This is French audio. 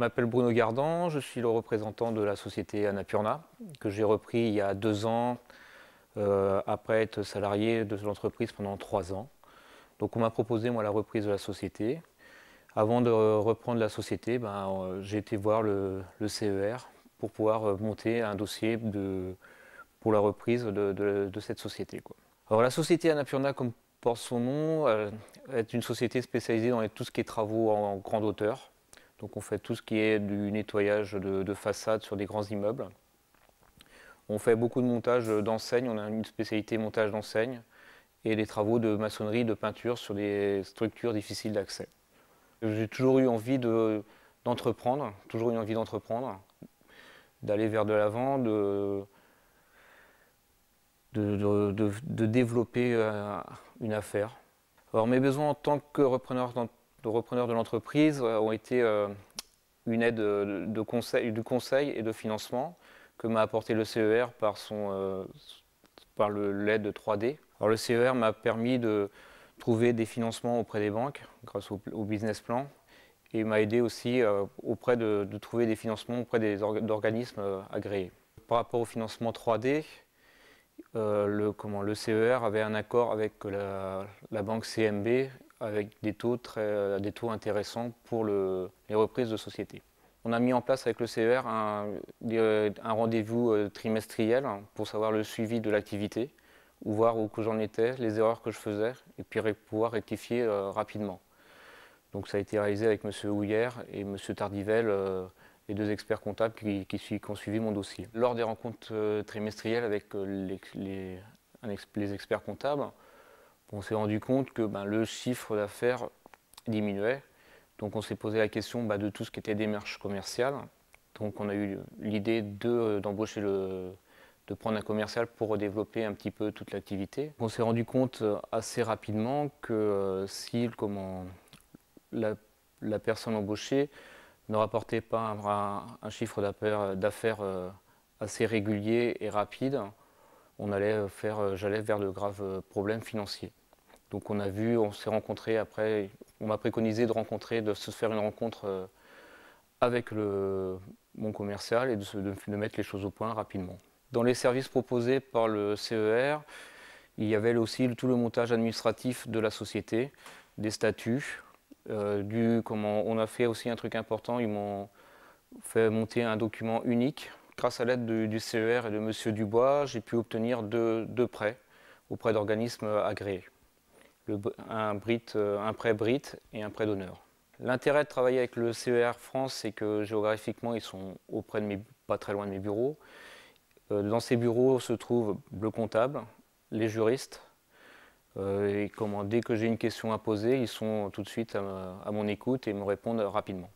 Je m'appelle Bruno Gardan, je suis le représentant de la société Annapurna, que j'ai repris il y a 2 ans, après être salarié de l'entreprise pendant 3 ans. Donc on m'a proposé moi la reprise de la société. Avant de reprendre la société, j'ai été voir le CER pour pouvoir monter un dossier pour la reprise de cette société, quoi. Alors la société Annapurna, comme porte son nom, est une société spécialisée dans tout ce qui est travaux en grande hauteur. Donc on fait tout ce qui est du nettoyage de façade sur des grands immeubles. On fait beaucoup de montage d'enseignes, on a une spécialité montage d'enseignes et des travaux de maçonnerie, de peinture sur des structures difficiles d'accès. J'ai toujours eu envie d'entreprendre, d'aller vers de l'avant, de développer une affaire. Alors mes besoins en tant que repreneur de l'entreprise ont été une aide du conseil et de financement que m'a apporté le CER par l'aide 3D. Alors le CER m'a permis de trouver des financements auprès des banques grâce au business plan et m'a aidé aussi de trouver des financements auprès d'organismes agréés. Par rapport au financement 3D, le CER avait un accord avec la banque CMB avec des taux intéressants pour les reprises de société. On a mis en place avec le CER un rendez-vous trimestriel pour savoir le suivi de l'activité, ou voir où j'en étais, les erreurs que je faisais, et puis pouvoir rectifier rapidement. Donc ça a été réalisé avec M. Houillère et M. Tardivel, les 2 experts comptables qui ont suivi mon dossier. Lors des rencontres trimestrielles avec les experts comptables, on s'est rendu compte que le chiffre d'affaires diminuait. Donc on s'est posé la question de tout ce qui était démarche commerciale. Donc on a eu l'idée de prendre un commercial pour développer un petit peu toute l'activité. On s'est rendu compte assez rapidement que si la personne embauchée ne rapportait pas un chiffre d'affaires assez régulier et rapide, j'allais vers de graves problèmes financiers. Donc on s'est rencontrés après, on m'a préconisé de se faire une rencontre avec mon commercial et de mettre les choses au point rapidement. Dans les services proposés par le CER, il y avait aussi tout le montage administratif de la société, des statuts, on a fait aussi un truc important, ils m'ont fait monter un document unique. Grâce à l'aide du CER et de M. Dubois, j'ai pu obtenir deux prêts auprès d'organismes agréés. Un prêt BRIT et un prêt d'honneur. L'intérêt de travailler avec le CER France, c'est que géographiquement, ils sont pas très loin de mes bureaux. Dans ces bureaux se trouvent le comptable, les juristes, et dès que j'ai une question à poser, ils sont tout de suite à mon écoute et me répondent rapidement.